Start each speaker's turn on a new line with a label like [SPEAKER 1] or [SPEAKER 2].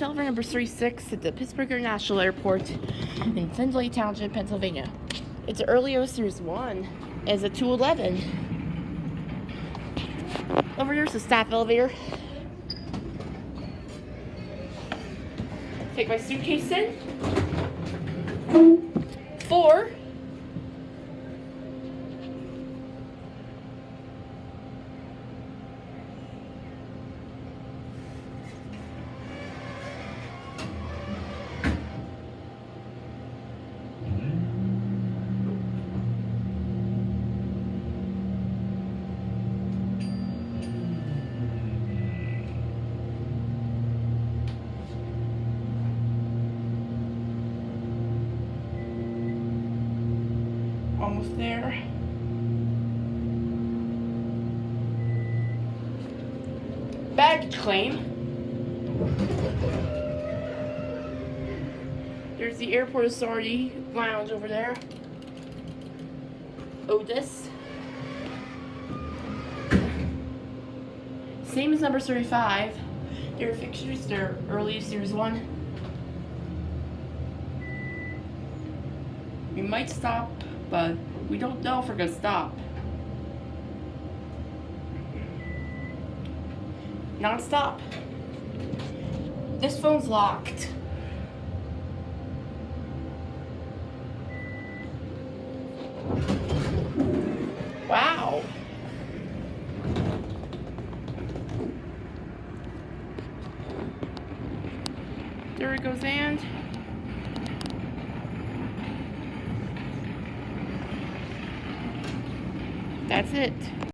[SPEAKER 1] It's elevator number 36 at the Pittsburgh International Airport in Findlay Township, Pennsylvania. It's an early O Series 1. It's a 211. Over here's the staff elevator. Take my suitcase in. 4. Almost there. Baggage claim. There's the Airport Authority lounge over there. OTIS. Same as number 35. Their fixtures, their early Series 1. We might stop, but we don't know if we're gonna stop. Non-stop. This phone's locked. Wow. There it goes, and that's it.